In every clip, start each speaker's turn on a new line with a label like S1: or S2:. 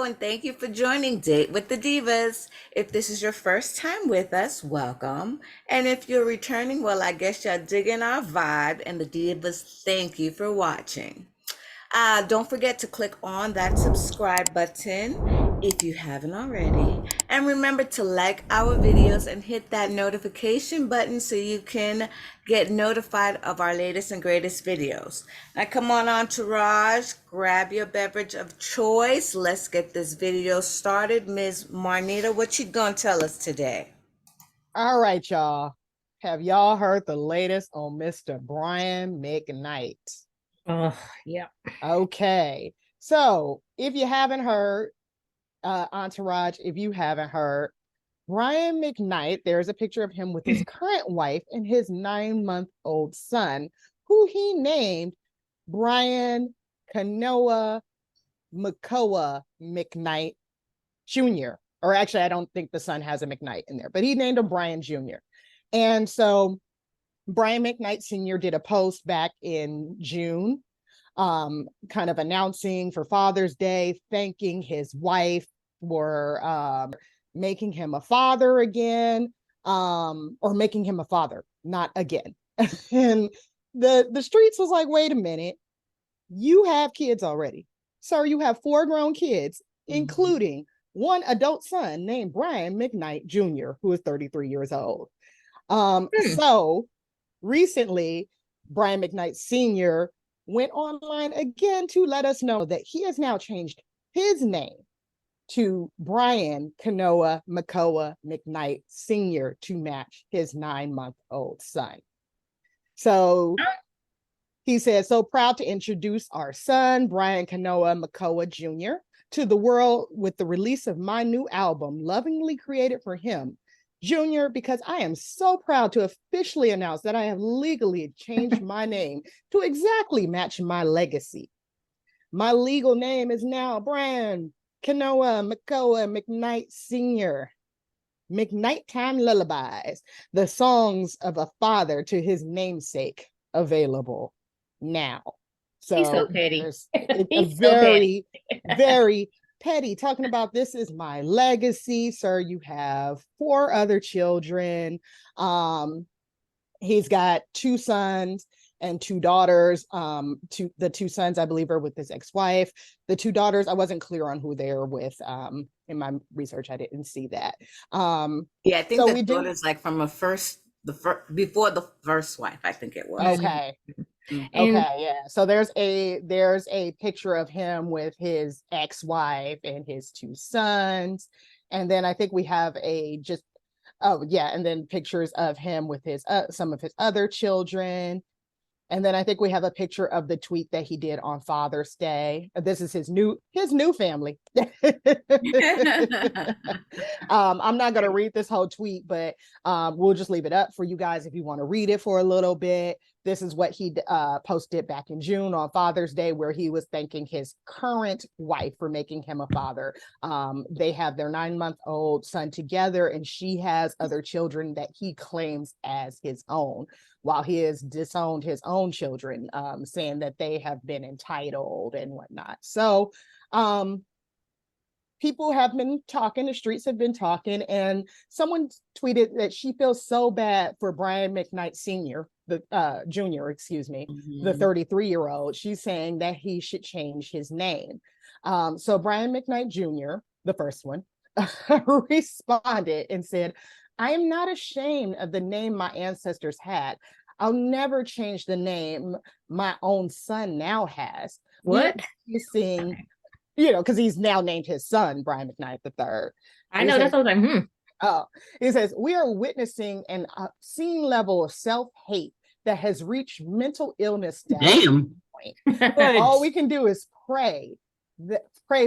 S1: and thank you for joining Date with the Divas. If this is your first time with us, welcome. And if you're returning, well, I guess you're digging our vibe, and the Divas thank you for watching. Don't forget to click on that subscribe button if you haven't already. And remember to like our videos and hit that notification button so you can get notified of our latest and greatest videos. Now come on, Entourage, grab your beverage of choice. Let's get this video started. Ms. Marnita, what you gonna tell us today?
S2: All right, y'all. Have y'all heard the latest on Mr. Brian McKnight?
S3: Oh, yeah.
S2: Okay. So if you haven't heard, Entourage, if you haven't heard, Brian McKnight, there's a picture of him with his current wife and his 9-month-old son, who he named Brian Kanoa Makoa McKnight Jr. Or actually, I don't think the son has a McKnight in there, but he named him Brian Jr. And so Brian McKnight Sr. did a post back in June, kind of announcing for Father's Day, thanking his wife for making him a father again, or making him a father, not again. And the streets was like, wait a minute, you have kids already. Sir, you have 4 grown kids, including one adult son named Brian McKnight Jr., who is 33 years old. So recently, Brian McKnight Sr. went online again to let us know that he has now changed his name to Brian Kanoa Makoa McKnight Sr. to match his 9-month-old son. So he said, so proud to introduce our son, Brian Kanoa Makoa Jr., to the world with the release of my new album, lovingly created for him, Junior, because I am so proud to officially announce that I have legally changed my name to exactly match my legacy. My legal name is now Brian Kanoa Makoa McKnight Sr. McKnight Time Lullabies, the songs of a father to his namesake, available now. So
S3: he's so petty.
S2: He's very, very petty, talking about this is my legacy. Sir, you have 4 other children. He's got 2 sons and 2 daughters. The 2 sons, I believe, are with his ex-wife. The 2 daughters, I wasn't clear on who they were with. In my research, I didn't see that.
S1: Yeah, I think so the daughter's like from before the first wife, I think it was.
S2: Okay. Okay, yeah. So there's a picture of him with his ex-wife and his 2 sons. And then I think we have and then pictures of him with his some of his other children. And then I think we have a picture of the tweet that he did on Father's Day. This is his new family. I'm not going to read this whole tweet, but we'll just leave it up for you guys if you want to read it for a little bit. This is what he posted back in June on Father's Day, where he was thanking his current wife for making him a father. They have their 9-month-old son together, and she has other children that he claims as his own, while he has disowned his own children, saying that they have been entitled and whatnot. So people have been talking, the streets have been talking, and someone tweeted that she feels so bad for Brian McKnight Sr., the Jr., excuse me, the 33-year-old. She's saying that he should change his name. So Brian McKnight Jr., the first one, responded and said, I am not ashamed of the name my ancestors had. I'll never change the name my own son now has.
S3: What?
S2: He's saying, because he's now named his son Brian McKnight III.
S3: I know, that's what I'm like,
S2: Oh, he says, we are witnessing an obscene level of self-hate that has reached mental illness status.
S4: Damn.
S2: But all we can do is pray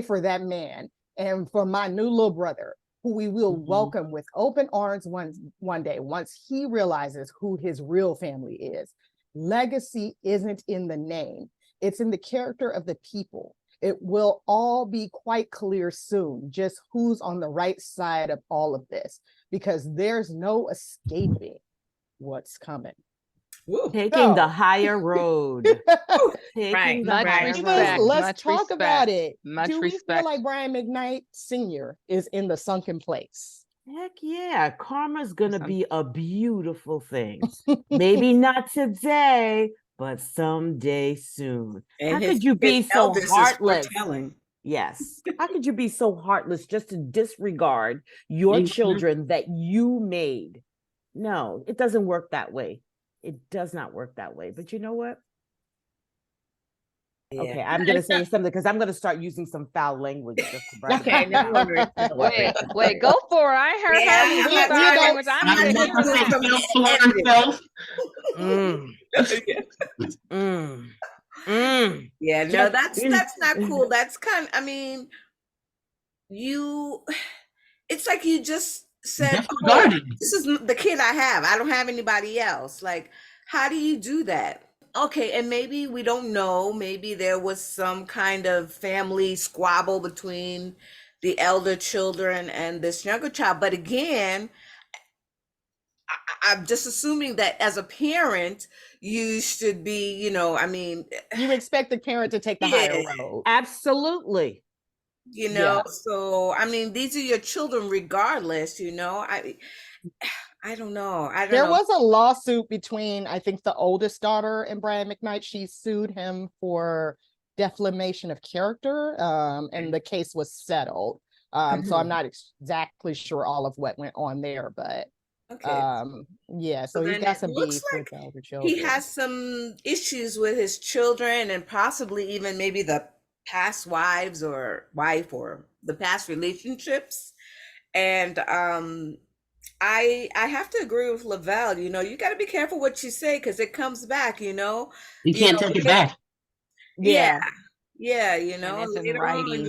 S2: for that man and for my new little brother, who we will welcome with open arms one day, once he realizes who his real family is. Legacy isn't in the name. It's in the character of the people. It will all be quite clear soon, just who's on the right side of all of this, because there's no escaping what's coming.
S5: Taking the higher road.
S3: Right,
S4: the
S3: much
S4: higher
S3: respect.
S2: Divas,
S4: ground.
S2: let's
S5: Much
S2: talk about
S5: respect.
S2: it.
S5: Much
S2: Do we feel
S5: respect.
S2: like Brian McKnight Sr. is in the sunken place?
S4: Heck yeah, karma's gonna
S5: Some-
S4: be a beautiful thing. Maybe not today, but someday soon. How
S1: And
S4: could you be so
S1: eldest is
S4: heartless?
S1: foretelling.
S4: Yes. How could you be so heartless just to disregard your children that you made? No, it doesn't work that way. It does not work that way. But you know what? Okay,
S1: Yeah.
S4: I'm gonna say something because I'm gonna start using some foul language just to brag.
S3: Okay, no worries, no worries.
S5: Wait, go for it. I ain't heard
S1: Yeah,
S5: her use
S2: we-
S5: foul
S2: we don't-
S5: language. I need to hear it.
S4: Mm, mm, mm.
S1: Yeah, no, that's not cool. That's kind I mean, you it's like you just said, oh, this is the kid I have. I don't have anybody else. Like, how do you do that? Okay, and maybe we don't know. Maybe there was some kind of family squabble between the elder children and this younger child. But again, I'm just assuming that as a parent, you should be, I mean,
S2: You expect the parent to take the higher road.
S4: Absolutely.
S2: Yeah.
S1: So I mean, these are your children regardless, I don't know. I don't
S2: There
S1: know.
S2: was a lawsuit between, I think, the oldest daughter and Brian McKnight. She sued him for defamation of character, and the case was settled. So I'm not exactly sure all of what went on there, but
S1: Okay.
S2: yeah, so
S1: So
S2: he's
S1: then
S2: got
S1: it
S2: some
S1: looks
S2: beef
S1: like
S2: with older children.
S1: he has some issues with his children and possibly even maybe the past wife or the past relationships. And I have to agree with Lavelle. You got to be careful what you say because it comes back.
S6: You can't take it back.
S1: Yeah, yeah.
S5: And it's in
S1: Later on,
S5: writing.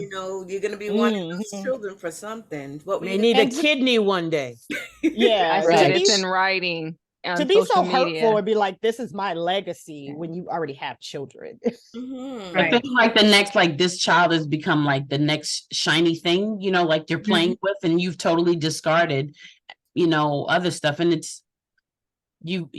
S1: you're gonna be wanting those
S2: Mhm.
S1: children for something. What were
S4: May
S1: you
S4: need a
S2: And to-
S4: kidney one day.
S2: Yeah,
S5: I
S2: to
S5: said
S2: be-
S5: it's in writing on
S2: to be so
S5: social
S2: hurtful
S5: media.
S2: and be like, this is my legacy when you already have children.
S1: Mhm.
S6: I feel like the next, like this child has become like the next shiny thing, like you're playing with, and you've totally discarded, other stuff. And it's you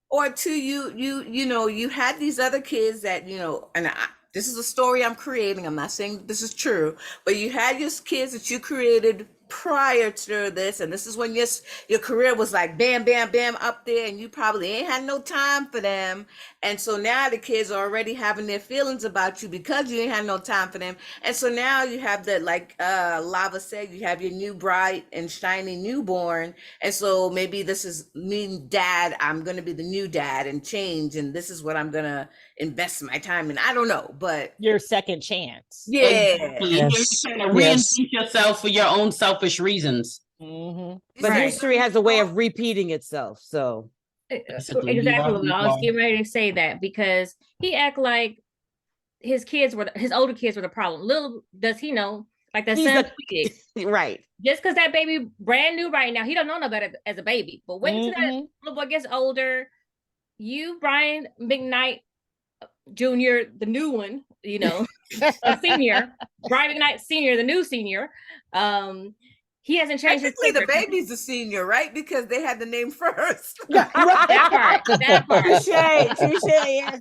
S1: Or two, you had these other kids that, and this is a story I'm creating. I'm not saying this is true, but you had your kids that you created prior to this, and this is when your career was like bam, bam, bam up there, and you probably ain't had no time for them. And so now the kids are already having their feelings about you because you ain't had no time for them. And so now you have that, like Lava said, you have your new bright and shiny newborn. And so maybe this is me, dad, I'm going to be the new dad and change. And this is what I'm going to invest my time in. I don't know, but
S2: Your second chance.
S1: yeah.
S6: you're trying to reinvent yourself for your own selfish reasons.
S2: Mhm.
S4: But
S3: Right.
S4: history has a way of repeating itself. So
S6: Basically, you
S3: Exactly.
S6: are who you
S3: I was
S6: are.
S3: getting ready to say that because he act like his older kids were the problem. Little does he know, like that
S4: He's
S3: son
S4: the-
S3: did.
S4: right.
S3: Just because that baby brand new right now, he don't know no better as a baby. But wait till that
S2: Mhm.
S3: little boy gets older. You, Brian McKnight Jr., the new one, a senior, Brian McKnight Senior, the new senior. He hasn't changed his
S1: Technically, the
S3: character.
S1: baby's a senior, right? Because they had the name first.
S3: That part.
S4: Touche, yeah.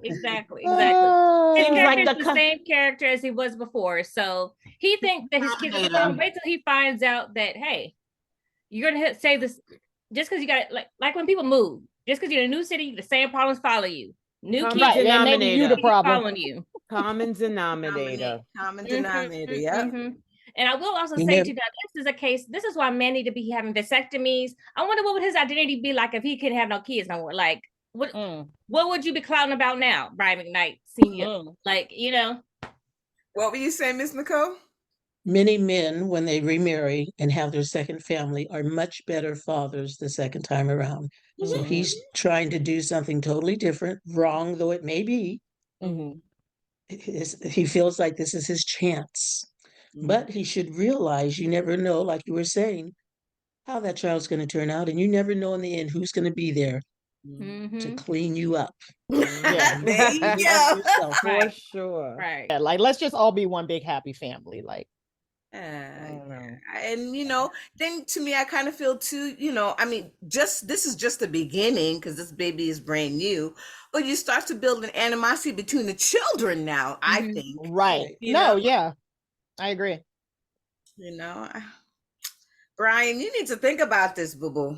S3: Exactly.
S2: Oh.
S3: His
S4: Seems
S3: character
S4: like
S3: is
S4: the
S3: the
S4: co-
S3: same character as he was before. So he thinks that his kids are the problem. Wait till he finds out that, hey, you're gonna say this just because you got like when people move, just because you're in a new city, the same problems follow you. New
S4: Common
S3: kids
S2: Right, and maybe you the
S4: denominator.
S2: problem.
S3: following you.
S4: Common denominator.
S1: Common
S3: Mhm,
S1: denominator, yeah.
S3: mhm. And I will also
S6: You
S3: say
S6: know-
S3: too that this is a case. This is why men need to be having vasectomies. I wonder what would his identity be like if he couldn't have no kids no more. Like, what would you be clowning about now, Brian McKnight Senior? Like,
S1: What were you saying, Miss Nicole?
S6: Many men, when they remarry and have their second family, are much better fathers the second time around. So he's trying to do something totally different, wrong though it may be.
S2: Mhm.
S6: He feels like this is his chance. But he should realize you never know, like you were saying, how that child's going to turn out. And you never know in the end who's going to be there to clean you up.
S2: Yeah.
S1: There you
S6: Love
S1: go.
S6: yourself.
S4: For sure.
S3: right.
S2: Yeah, like let's just all be one big happy family. Like know.
S1: And then to me, I kind of feel too, I mean, just this is just the beginning because this baby is brand new, but you start to build an animosity between the children now, I
S3: Mhm.
S1: think.
S2: Right.
S1: You
S2: No,
S1: know?
S2: yeah. I agree.
S1: You know, Brian, you need to think about this, boo boo.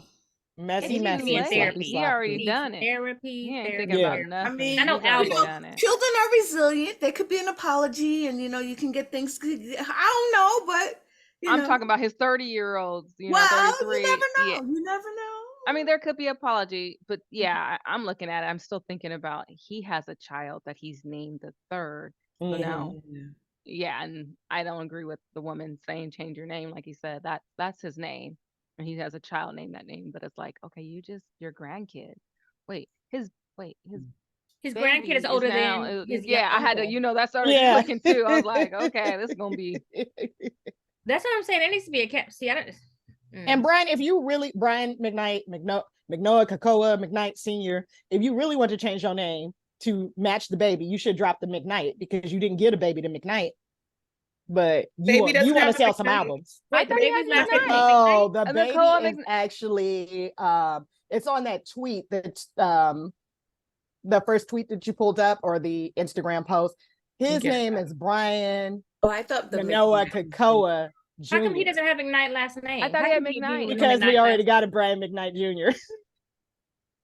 S2: Messy,
S3: He needs to be
S2: messy,
S3: in
S2: sloppy,
S3: therapy.
S5: He already
S3: He
S2: sloppy.
S3: needs
S5: done it.
S3: therapy.
S5: He ain't
S3: therapy,
S5: thinking about
S2: Yeah.
S3: therapy.
S1: I
S5: nothing.
S1: mean,
S3: I know
S5: He's already
S3: albums.
S5: done it.
S1: children are resilient. There could be an apology, and you can get things. I don't know, but
S5: I'm talking about his 30-year-olds,
S1: well, you
S5: 33.
S1: never
S5: Yeah.
S1: know. You never know.
S5: I mean, there could be apology, but yeah, I'm looking at it. I'm still thinking about he has a child that he's named the third. So
S2: Mhm.
S5: now, yeah, and I don't agree with the woman saying change your name, like he said. That's his name, and he has a child named that name. But it's like, okay, your grandkid. Wait, his
S3: His
S5: baby
S3: grandkid is
S5: is
S3: older
S5: now.
S3: than his
S5: Yeah, I had to.
S3: uncle.
S5: That started
S2: Yeah.
S5: clicking too. I was like, okay, this is gonna be.
S3: That's what I'm saying. There needs to be a cap. See, I don't.
S2: And Brian, if you really, Brian McKnight, McNoah, Kakoa, McKnight Sr., if you really want to change your name to match the baby, you should drop the McKnight because you didn't give a baby to McKnight. But you
S7: Baby doesn't
S2: want to
S7: have a
S2: sell some
S7: McKnight.
S2: albums.
S3: Wait, the
S5: thought he
S3: baby's
S5: had
S3: last name
S5: McKnight.
S3: is
S2: Oh,
S3: McKnight?
S2: the
S5: And
S2: baby
S5: Nicole
S2: is actually it's on that tweet that the first tweet that you pulled up or the Instagram post. His
S7: Yeah.
S2: name is Brian
S1: Oh, I thought the
S2: Manoa
S1: McKnight.
S2: Kakoa Jr.
S3: How come he doesn't have McKnight last name?
S5: I thought
S3: How
S5: he had
S3: can be a
S5: McKnight.
S3: dude with
S2: Because
S3: no
S2: we
S3: McKnight
S2: already
S3: last
S2: got a Brian McKnight Jr.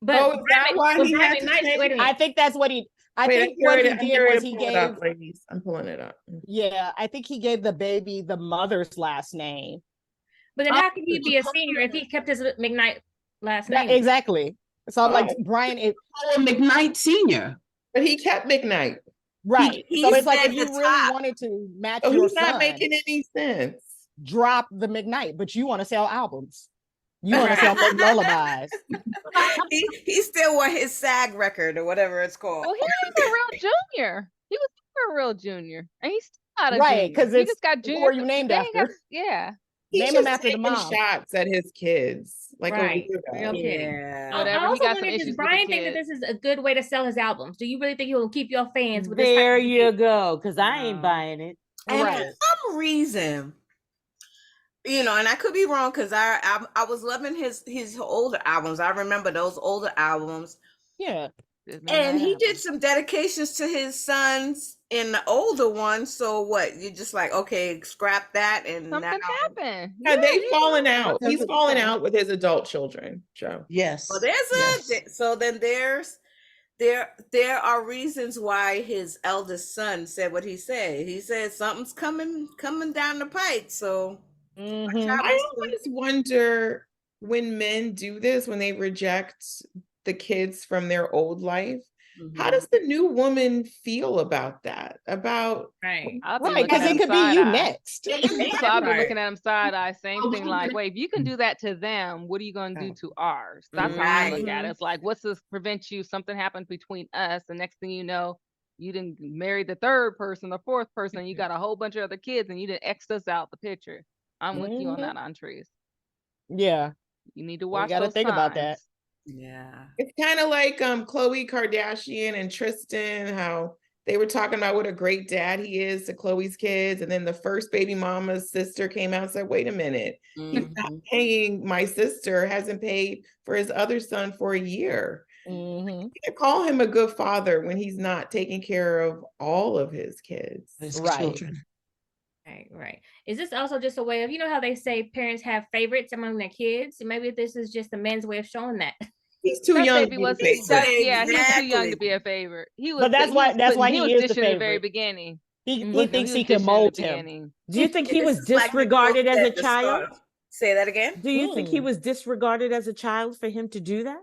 S3: But
S7: Oh, is that why
S3: was
S7: he
S3: Brian
S7: had to
S3: McKnight?
S7: change?
S3: Wait a
S2: I
S3: minute.
S2: think that's what he. I
S7: Wait,
S2: think what he
S7: I'm
S2: did
S7: getting ready
S2: was
S7: to
S2: he
S7: pull it
S2: gave.
S7: up, ladies. I'm pulling it up.
S2: Yeah, I think he gave the baby the mother's last name.
S3: But then how can he be a senior if he kept his McKnight last name?
S2: Exactly. So I'm like,
S7: Oh.
S2: Brian,
S8: McKnight Senior.
S7: But he kept McKnight.
S2: right.
S1: He
S2: So it's like
S1: said
S2: if you
S1: the
S2: really
S1: top.
S2: wanted to match
S7: So
S2: your
S7: he's not
S2: son,
S7: making any sense.
S2: drop the McKnight, but you want to sell albums. You want to sell lullabies.
S1: he still want his SAG record or whatever it's called.
S5: Well, he ain't a real junior. He was never a real junior, and he's still not a
S2: Right,
S5: junior.
S2: 'cause
S5: He
S2: it's
S5: just got
S2: who
S5: junior.
S2: are you named
S5: they ain't got-
S2: after?
S5: yeah,
S7: He's
S2: Name
S7: just
S2: him after the
S7: taking
S2: mom.
S7: shots at his kids. Like
S3: Right.
S7: a weirdo.
S3: Real petty.
S1: Yeah.
S5: Whatever.
S3: I
S5: He
S3: also
S5: got some
S3: wonder,
S5: issues
S3: does
S5: with the
S3: Brian think that
S5: kids.
S3: this is a good way to sell his albums? Do you really think he will keep your fans with this type
S4: There
S3: of
S4: you
S3: music?
S4: go. Because I ain't
S2: No.
S4: buying it.
S1: And
S2: Right.
S1: for some reason, and I could be wrong because I was loving his older albums. I remember those older albums.
S2: Yeah.
S1: And he did some dedications to his sons in the older one. So what? You're just like, okay, scrap that, and
S5: Something
S1: now.
S5: happened.
S7: Yeah, they've
S5: he-
S7: fallen out.
S2: That's
S7: He's
S2: what-
S7: fallen out with his adult children, Joe.
S6: Yes.
S1: Well, so then there are reasons why his eldest son said what he said. He said something's coming down the pike. So
S2: Mhm.
S7: I always wonder when men do this, when they reject the kids from their old life, how does the new woman feel about that? About
S3: Right.
S5: I'll be
S2: Right,
S5: looking
S2: because
S5: at
S2: it
S5: him
S2: could be
S5: side
S2: you
S5: eye.
S2: next.
S5: So I'll be
S3: Right.
S5: looking at him side eye, same thing. Like, wait, if you can do that to them, what are you going to do to ours? That's how I look at it. It's like, what's this prevent you? Something happened between us. The next thing you know, you didn't marry the third person, the fourth person. You got a whole bunch of other kids, and you didn't X us out the picture. I'm with you on that, Antrese.
S2: Yeah.
S5: You need to
S2: We
S5: watch
S2: gotta
S5: those
S2: think about that.
S5: signs.
S1: Yeah.
S7: it's kind of like Khloe Kardashian and Tristan, how they were talking about what a great dad he is to Khloe's kids, and then the first baby mama's sister came out and said, "Wait a minute, he's not paying my sister, hasn't paid for his other son for a year."
S2: Mm-hmm.
S7: You can't call him a good father when he's not taking care of all of his kids.
S6: His
S2: Right.
S6: children.
S3: Right. Is this also just a way of, how they say parents have favorites among their kids? Maybe this is just the men's way of showing that.
S7: He's too
S5: That
S7: young
S5: baby
S7: to be a
S5: was
S7: favorite.
S5: yeah, he was too young to
S1: Exactly.
S5: be a favorite. He was,
S2: But that's why he
S5: was
S2: is the
S5: dishing in the very
S2: favorite.
S5: beginning.
S2: He
S3: Mhm.
S2: thinks
S5: was
S2: he can
S5: dishing in the
S2: mold him.
S5: beginning.
S4: Do you think he
S1: This
S4: was
S1: is like Nicole
S4: disregarded as
S1: said
S4: a
S1: at the
S4: child?
S1: start. Say that again.
S4: Do you think he was disregarded as a child for him to do that?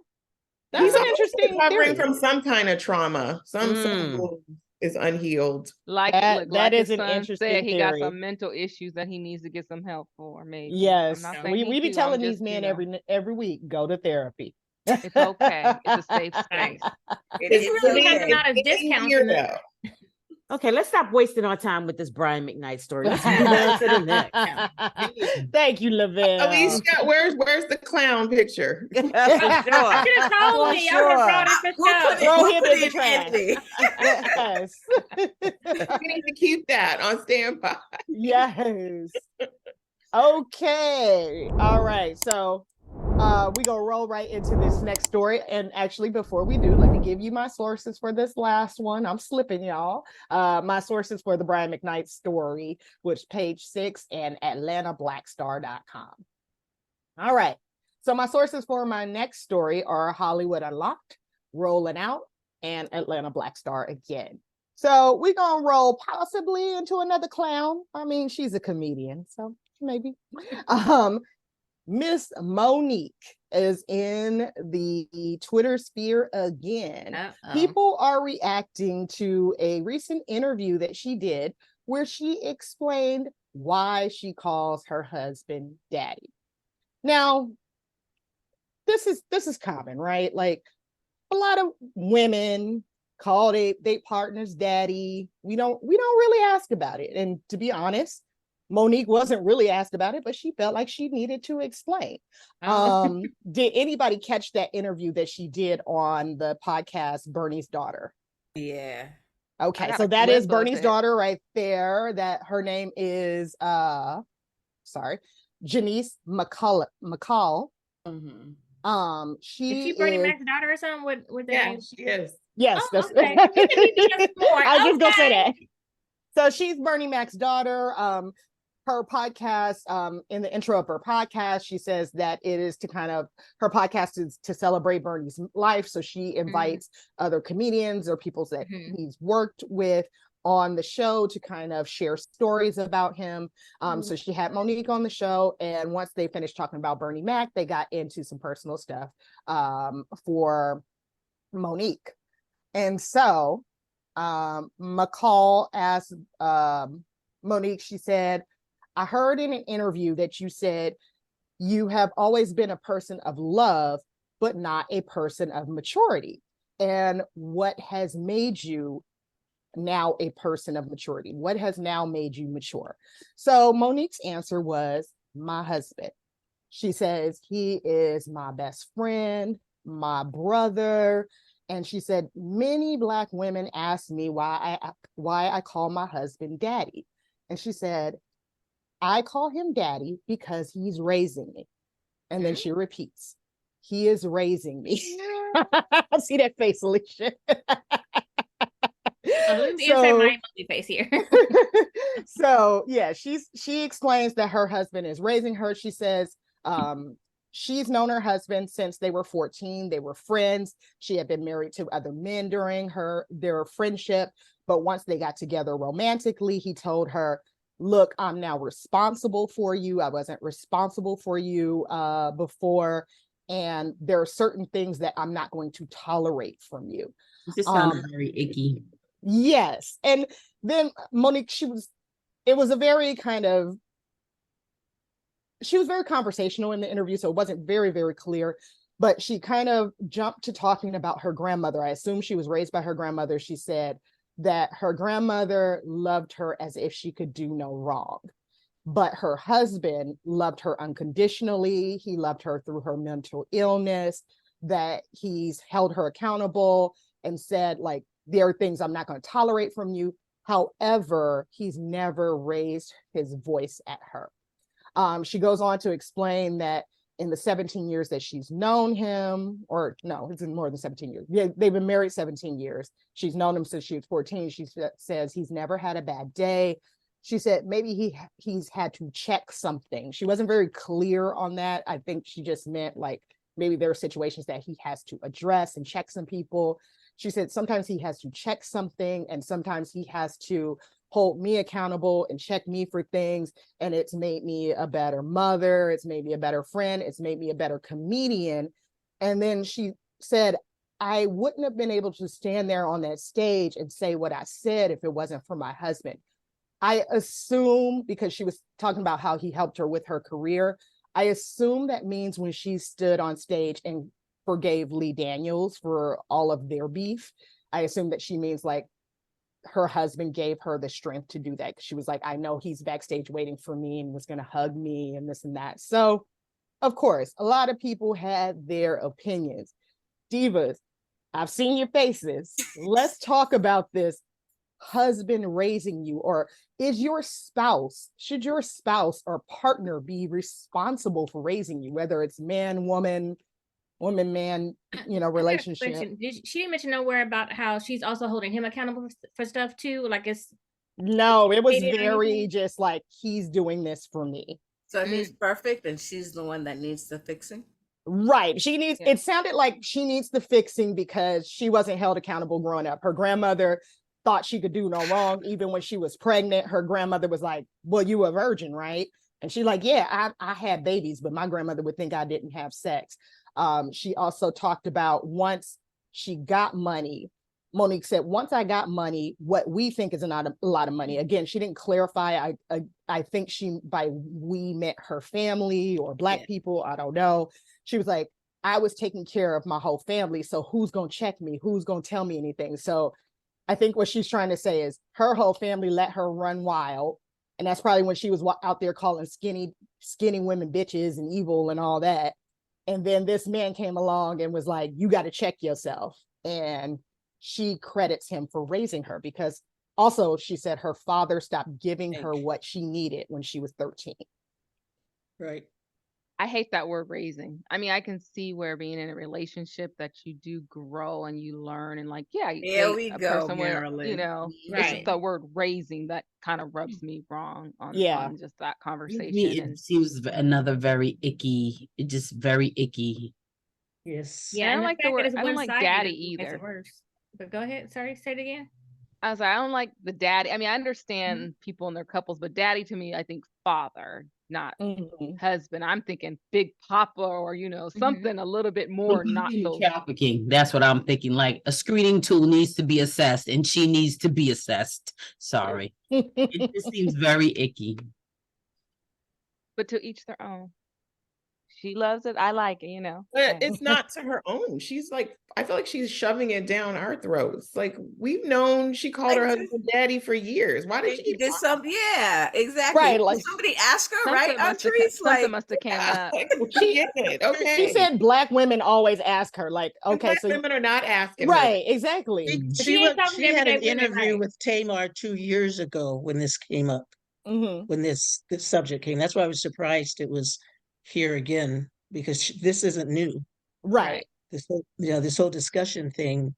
S2: That's
S7: He's
S2: an
S7: also
S2: interesting
S7: recovering
S2: theory.
S7: from some kind of trauma. Some wound is unhealed.
S5: Like
S2: That
S5: like
S2: is
S5: his
S2: an
S5: son
S2: interesting
S5: said, he got
S2: theory.
S5: some mental issues that he needs to get some help for. Maybe.
S2: Yes,
S5: I'm not saying
S2: we
S5: he
S2: be
S5: too,
S2: telling
S5: I'm
S2: these
S5: just,
S2: men every week go to therapy.
S5: It's okay. It's a safe space.
S1: It
S3: He's
S1: is
S3: really
S1: okay.
S3: handing out his
S7: It's
S3: discounts.
S7: weirdo.
S4: Okay, let's stop wasting our time with this Brian McKnight story. Let's move on to the next.
S2: Thank you, Lavelle.
S7: Alicia, where's the clown picture?
S4: For sure.
S3: You should have told
S4: For
S3: me. I would have brought it for
S1: We'll
S3: sure.
S2: Throw him
S1: put
S2: in the
S1: it
S2: trash.
S1: handy.
S2: Yes.
S7: We need to keep that on standby.
S2: Yes. Okay. All right. So we gonna roll right into this next story. And actually, before we do, let me give you my sources for this last one. I'm slipping, y'all. My sources for the Brian McKnight story, which Page 6 and AtlantaBlackStar.com. All right. So my sources for my next story are Hollywood Unlocked, Rolling Out, and Atlanta Black Star again. So we're gonna roll possibly into another clown. I mean, she's a comedian, so maybe. Miss Monique is in the Twitter sphere again. People are reacting to a recent interview that she did where she explained why she calls her husband daddy. Now, this is common, right? Like a lot of women call their partners daddy. We don't really ask about it. And to be honest, Monique wasn't really asked about it, but she felt like she needed to explain. Did anybody catch that interview that she did on the podcast Bernie's Daughter?
S1: Yeah.
S2: Okay, so that is Bernie's daughter right there. That her name is Janice McCall.
S1: Mm-hmm.
S2: She
S3: Is she Bernie Mac's daughter or something? What
S7: Yeah,
S3: name?
S7: she is.
S2: Yes,
S3: Oh,
S2: that's
S3: okay. I
S2: I was just gonna say that. So she's Bernie Mac's daughter. Her podcast, in the intro of her podcast, she says that it is to kind of, her podcast is to celebrate Bernie's life. So she invites other comedians or people that he's worked with on the show to kind of share stories about him. So she had Monique on the show, and once they finished talking about Bernie Mac, they got into some personal stuff for Monique. And so McCall asked Monique, she said, I heard in an interview that you said you have always been a person of love, but not a person of maturity. And what has made you now a person of maturity? What has now made you mature? So Monique's answer was my husband. She says, he is my best friend, my brother. And she said, many Black women ask me why I call my husband daddy. And she said, I call him daddy because he's raising me. And then she repeats, he is raising me. See that face, Alicia?
S3: Let me insert my emoji face here.
S2: So yeah, she explains that her husband is raising her. She says she's known her husband since they were 14. They were friends. She had been married to other men during their friendship. But once they got together romantically, he told her, look, I'm now responsible for you. I wasn't responsible for you before. And there are certain things that I'm not going to tolerate from you.
S8: This sounds very icky.
S2: Yes. And then Monique, she was very conversational in the interview, so it wasn't very, very clear, but she kind of jumped to talking about her grandmother. I assume she was raised by her grandmother. She said that her grandmother loved her as if she could do no wrong, but her husband loved her unconditionally. He loved her through her mental illness, that he's held her accountable and said, like, there are things I'm not going to tolerate from you. However, he's never raised his voice at her. She goes on to explain that in the 17 years that she's known him, or no, it's more than 17 years. Yeah, they've been married 17 years. She's known him since she was 14. She says he's never had a bad day. She said maybe he's had to check something. She wasn't very clear on that. I think she just meant like maybe there are situations that he has to address and check some people. She said sometimes he has to check something, and sometimes he has to hold me accountable and check me for things. And it's made me a better mother. It's made me a better friend. It's made me a better comedian. And then she said, I wouldn't have been able to stand there on that stage and say what I said if it wasn't for my husband. I assume, because she was talking about how he helped her with her career, I assume that means when she stood on stage and forgave Lee Daniels for all of their beef, I assume that she means like her husband gave her the strength to do that. She was like, I know he's backstage waiting for me and was going to hug me and this and that. So, of course, a lot of people had their opinions. Divas, I've seen your faces. Let's talk about this husband raising you, or should your spouse or partner be responsible for raising you, whether it's man, woman, man, relationship.
S3: She didn't mention nowhere about how she's also holding him accountable for stuff too. Like it
S2: was very just like, he's doing this for me.
S1: So he's perfect and she's the one that needs the fixing?
S2: Right. It sounded like she needs the fixing because she wasn't held accountable growing up. Her grandmother thought she could do no wrong. Even when she was pregnant, her grandmother was like, well, you a virgin, right? And she's like, yeah, I had babies, but my grandmother would think I didn't have sex. She also talked about once she got money, Monique said, once I got money, what we think is not a lot of money. Again, she didn't clarify. I think she, by we, meant her family or Black people. I don't know. She was like, I was taking care of my whole family. So who's going to check me? Who's going to tell me anything? So I think what she's trying to say is her whole family let her run wild. And that's probably when she was out there calling skinny women bitches and evil and all that. And then this man came along and was like, you got to check yourself. And she credits him for raising her because also she said her father stopped giving her what she needed when she was 13.
S6: Right.
S5: I hate that word raising. I mean, I can see where being in a relationship that you do grow and you learn and like, yeah,
S1: there we go,
S5: Marilyn. It's just the word raising that kind of rubs me wrong on just that conversation.
S8: It seems another very icky, just very icky.
S6: Yes.
S5: Yeah, I don't like the word. I don't like daddy either.
S3: But go ahead. Sorry, say it again.
S5: I was like, I don't like the daddy. I mean, I understand people and their couples, but daddy to me, I think father, not husband. I'm thinking big papa or, something a little bit more not so
S8: trafficking. That's what I'm thinking. Like a screening tool needs to be assessed and she needs to be assessed. Sorry. It just seems very icky.
S5: But to each their own. She loves it. I like it,
S7: But it's not to her own. She's like, I feel like she's shoving it down our throats. Like we've known she called her husband daddy for years. Why did she
S1: did something? Yeah, exactly.
S2: Right. Like
S1: somebody ask her,
S5: something
S1: right?
S5: Something must have came up.
S2: She said Black women always ask her, like, okay,
S7: Black women are not asking.
S2: Right, exactly.
S6: She had an interview with Tamar 2 years ago when this came up. When this subject came. That's why I was surprised it was here again, because this isn't new.
S2: Right.
S6: This whole discussion thing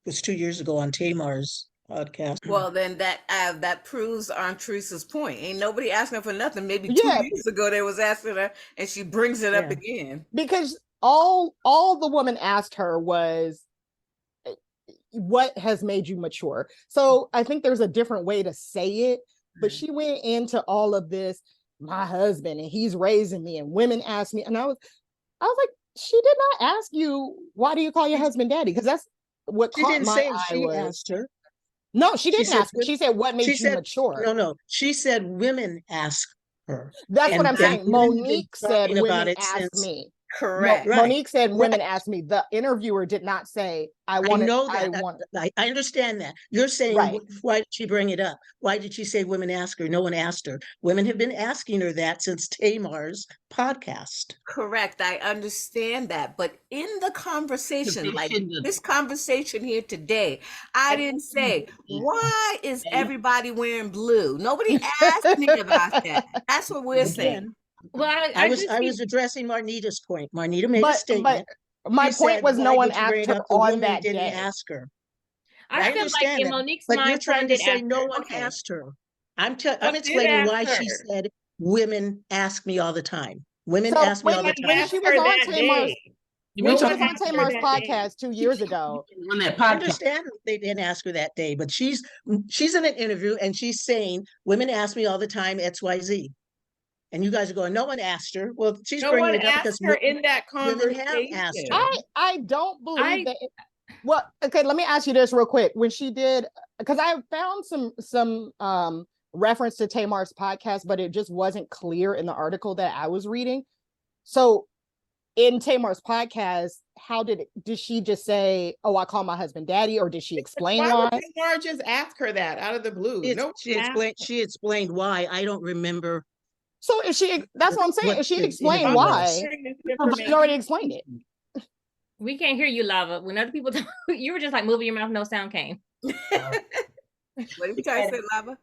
S6: was 2 years ago on Tamar's podcast.
S1: Well, then that proves Aunt Teresa's point. Ain't nobody asking her for nothing. Maybe 2 years ago they was asking her, and she brings it up again.
S2: Because all the woman asked her was, what has made you mature? So I think there's a different way to say it, but she went into all of this, my husband, and he's raising me, and women ask me, and I was like, she did not ask you, why do you call your husband daddy? Because that's what caught my eye.
S6: She asked her.
S2: No, she didn't ask her. She said, what made you mature?
S6: No. She said women ask her.
S2: That's what I'm saying. Monique said women asked me.
S1: Correct.
S2: No, Monique said women asked me. The interviewer did not say, I
S6: understand that. You're saying, why did she bring it up? Why did she say women ask her? No one asked her. Women have been asking her that since Tamar's podcast.
S1: Correct. I understand that. But in the conversation, like this conversation here today, I didn't say, why is everybody wearing blue? Nobody asked me about that. That's what we're saying.
S3: Well,
S6: I was addressing Marnita's point. Marnita made a statement.
S2: But my point was no one asked her on that day.
S6: Didn't ask her.
S3: I feel like in Monique's
S6: but
S3: mind,
S6: you're trying to say no one asked her. I'm explaining why she said women ask me all the time. Women ask me all the time.
S2: When she was on Tamar's podcast 2 years ago.
S6: I understand they didn't ask her that day, but she's in an interview and she's saying women ask me all the time XYZ. And you guys are going, no one asked her. Well, she's bringing it up because
S7: her in that conversation.
S6: Asked her.
S2: I don't believe that. Well, okay, let me ask you this real quick. When she did, because I found some reference to Tamar's podcast, but it just wasn't clear in the article that I was reading. So in Tamar's podcast, did she just say, "Oh, I call my husband daddy," or did she explain
S7: Why
S2: why?
S7: would Tamar just ask her that out of the blue?
S6: She explained why. I don't remember
S2: So if that's what I'm saying.
S6: what
S2: If she
S6: the
S2: explained
S6: interview
S2: why,
S6: was.
S2: she already explained it.
S3: We can't hear you, Lava. When other people talk, you were just like moving your mouth, no sound came.
S1: What are you trying to say, Lava?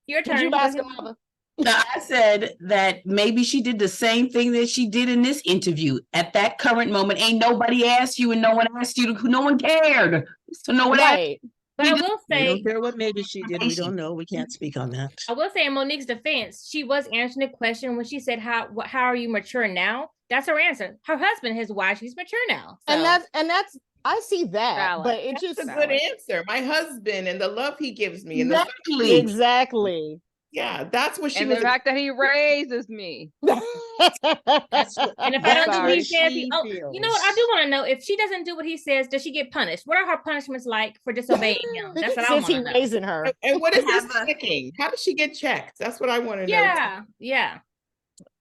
S3: Your
S2: Did
S3: turn.
S2: you ask her, Lava?
S8: Now, I said that maybe she did the same thing that she did in this interview. At that current moment, ain't nobody asked you, and no one asked you. No one cared. So no one asked.
S2: Right.
S3: But I will
S6: We
S3: say,
S6: don't care what maybe she did. We don't know. We can't speak on that.
S3: I will say, in Monique's defense, she was answering the question when she said, "How are you mature now?" That's her answer. Her husband is why she's mature now. So.
S2: And that's I see that,
S5: Valid.
S2: but it
S7: That's
S2: just
S7: a good answer. My husband and the love he gives me, and
S2: exactly.
S7: yeah, that's what she
S5: And
S7: was.
S5: the fact that he raises me.
S2: And
S3: if I don't do what he says,
S6: she
S3: you know what? I do want to know, if she doesn't do what he says, does she get punished? What are her punishments like for disobeying him? That's what I want to know.
S2: raising her.
S7: And what is this checking? How does she get checked? That's what I want to know.
S3: Yeah.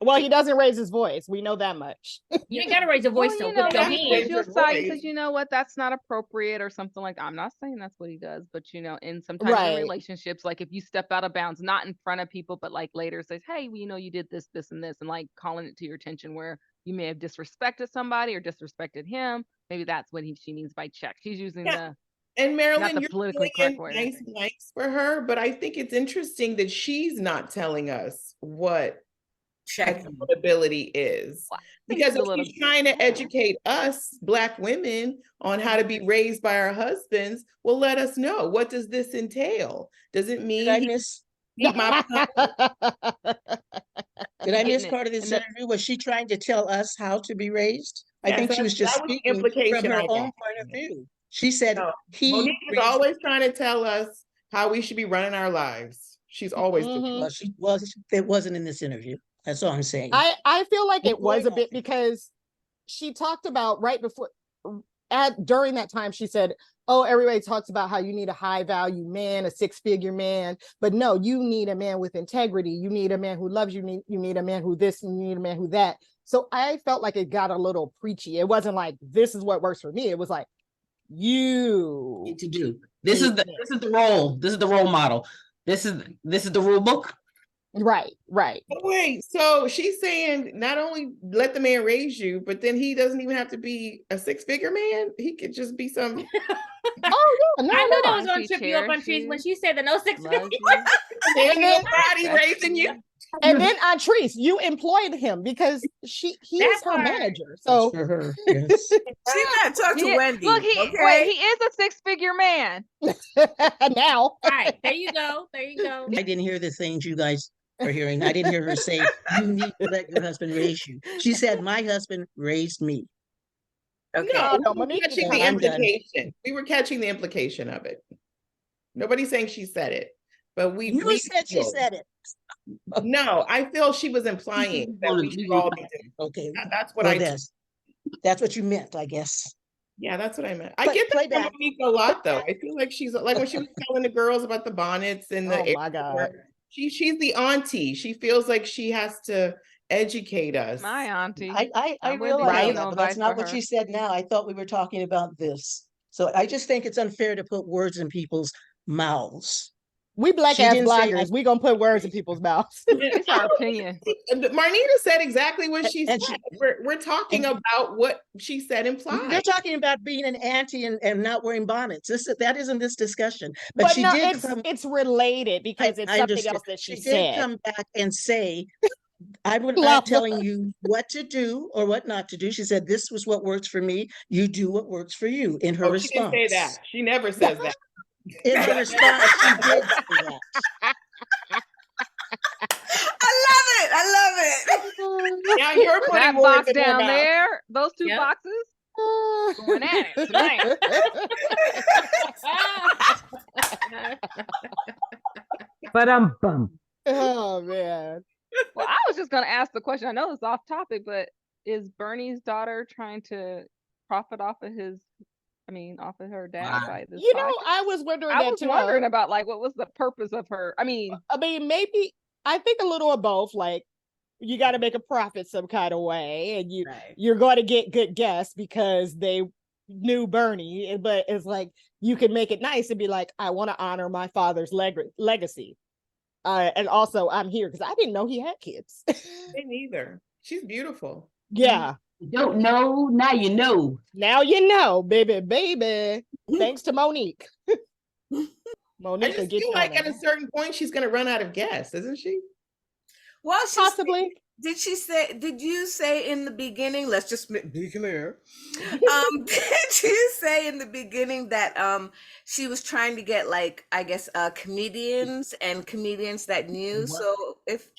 S2: Well, he doesn't raise his voice. We know that much.
S3: You ain't gotta raise your voice
S5: Well,
S3: though. With your
S5: maybe he
S3: hands.
S5: pulls you aside and says, you know what, that's not appropriate or something like that. I'm not saying that's what he does, but in sometimes in relationships, like if you step out of bounds, not in front of people, but like later says, hey, well, you did this, this, and this, and like calling it to your attention where you may have disrespected somebody or disrespected him. Maybe that's what she means by check. She's using
S7: and Marilyn,
S5: not the
S7: you're
S5: politically
S7: doing
S5: correct
S7: nice blanks for her, but I think it's interesting that she's not telling us what accountability is, because if she's trying to educate us Black women on how to be raised by our husbands, well, let us know, what does this entail? Does it mean
S6: Did I miss part of this interview? Was she trying to tell us how to be raised? I think she was just speaking from her own point of view. She said
S7: Monique is always trying to tell us how we should be running our lives. She's always
S6: it wasn't in this interview. That's all I'm saying.
S2: I feel like it was a bit, because she talked about during that time, she said, oh, everybody talks about how you need a high value man, a 6-figure man, but no, you need a man with integrity. You need a man who loves you. You need a man who this, and you need a man who that. So I felt like it got a little preachy. It wasn't like, this is what works for me. It was like, you
S8: need to do. This is the role. This is the role model. This is the rule book.
S2: Right.
S7: But wait, so she's saying not only let the man raise you, but then he doesn't even have to be a 6-figure man. He could just be some.
S2: Oh yeah, no,
S3: I knew that was going to trip you up on trees when she said the no 6-figure.
S7: And then body raising you.
S2: And then Trees, you employed him because he is her manager. So
S6: for her, yes.
S1: She gotta talk to Wendy.
S5: Look, he is a 6-figure man.
S2: Now.
S3: All right, there you go.
S6: I didn't hear the things you guys are hearing. I didn't hear her say, you need to let your husband raise you. She said, my husband raised me.
S7: Okay. No, we were catching the implication. We were catching the implication of it. Nobody's saying she said it, but we
S6: said she said it.
S7: No, I feel she was implying that we should all be doing.
S6: Okay.
S7: That's what
S6: that's what you meant, I guess.
S7: Yeah, that's what I meant. I get that from Monique a lot, though. I feel like she's like when she was telling the girls about the bonnets and the
S2: my God.
S7: She's the auntie. She feels like she has to educate us.
S5: My auntie.
S6: I realize that, but that's not what she said now. I thought we were talking about this. So I just think it's unfair to put words in people's mouths.
S2: We Black ass bloggers, we gonna put words in people's mouths.
S5: It's our opinion.
S7: Marnita said exactly what she said. We're talking about what she said implied.
S6: They're talking about being an auntie and not wearing bonnets. That isn't this discussion. But she did
S2: it's related because it's something else that she said.
S6: Did come back and say, I'm not telling you what to do or what not to do. She said, this was what works for me. You do what works for you, in her response.
S7: She didn't say that. She never says that.
S6: In her response, she did say that.
S1: I love it.
S7: Now you're putting
S5: that
S7: words
S5: box
S7: in
S5: down
S7: her
S5: there, those two boxes, going at it tonight.
S4: But I'm bummed.
S2: Oh man.
S5: Well, I was just gonna ask the question. I know it's off topic, but is Bernie's daughter trying to profit off of her dad by this?
S2: I was wondering
S5: about like what was the purpose of her. I mean,
S2: maybe I think a little of both. Like, you got to make a profit some kind of way, and
S1: Right.
S2: you're going to get good guests because they knew Bernie. But it's like you can make it nice and be like, I want to honor my father's legacy, and also I'm here because I didn't know he had kids.
S7: Me neither. She's beautiful.
S2: Yeah.
S8: You don't know, now you know.
S2: Now you know, baby. Thanks to Monique.
S7: I
S2: Monique will
S7: just
S2: get
S7: feel
S2: you
S7: like
S2: on
S7: at a
S2: that.
S7: certain point she's gonna run out of gas, isn't she?
S1: Well, she's
S2: Possibly.
S1: Did she say? Did you say in the beginning? Let's just be clear. Did you say in the beginning that she was trying to get, like, I guess comedians and comedians that knew?
S8: What?
S1: So if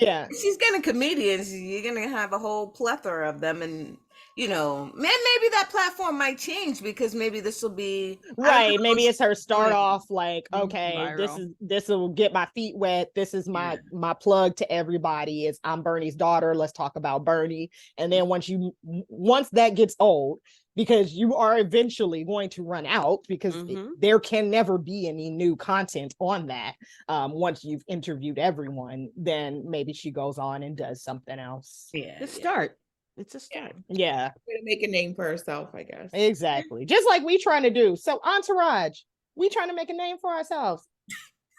S1: she's getting comedians, you're gonna have a whole plethora of them, and maybe that platform might change because maybe this will be
S2: Right. Maybe it's her start off like,
S5: Mhm.
S2: okay,
S5: Viral.
S2: this will get my feet wet. This is my plug to everybody. Is I'm Bernie's daughter. Let's talk about Bernie. And then once that gets old, because you are eventually going to run out because there can never be any new content on that. Once you've interviewed everyone, then maybe she goes on and does something else.
S1: Yeah.
S4: The start. It's a start.
S2: Yeah.
S7: To make a name for herself, I guess.
S2: Exactly. Just like we trying to do. So Entourage, we trying to make a name for ourselves.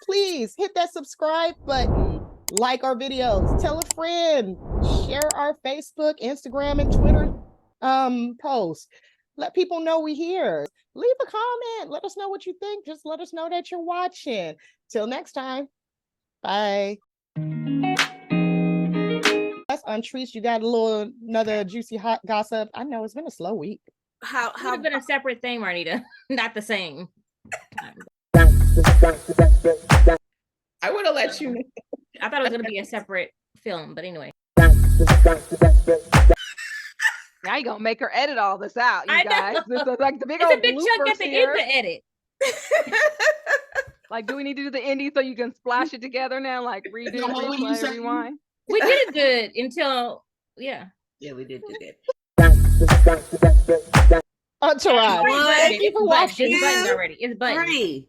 S2: Please hit that subscribe button, like our videos, tell a friend, share our Facebook, Instagram, and Twitter posts. Let people know we here. Leave a comment. Let us know what you think. Just let us know that you're watching. Till next time. Bye. That's Untriced. You got another juicy hot gossip. I know it's been a slow week.
S1: How
S3: It would have been a separate thing, Marnita, not the same.
S7: I would have let you know.
S3: I thought it was going to be a separate film, but anyway.
S5: Now you're gonna make her edit all this out, you
S3: I know.
S5: guys. This is like the big
S3: It's
S5: old
S3: a big chunk at the
S5: here.
S3: end to edit.
S5: Like, do we need to do the indie so you can splash it together now? Like redo,
S8: No, what were you
S5: replay,
S8: saying?
S5: rewind.
S3: We did it good until
S1: Yeah, we did do good.
S2: Entourage.
S3: It's
S2: Thank you for
S3: buttoned.
S2: watching.
S3: It's buttoned already. It's buttoned.
S1: 3.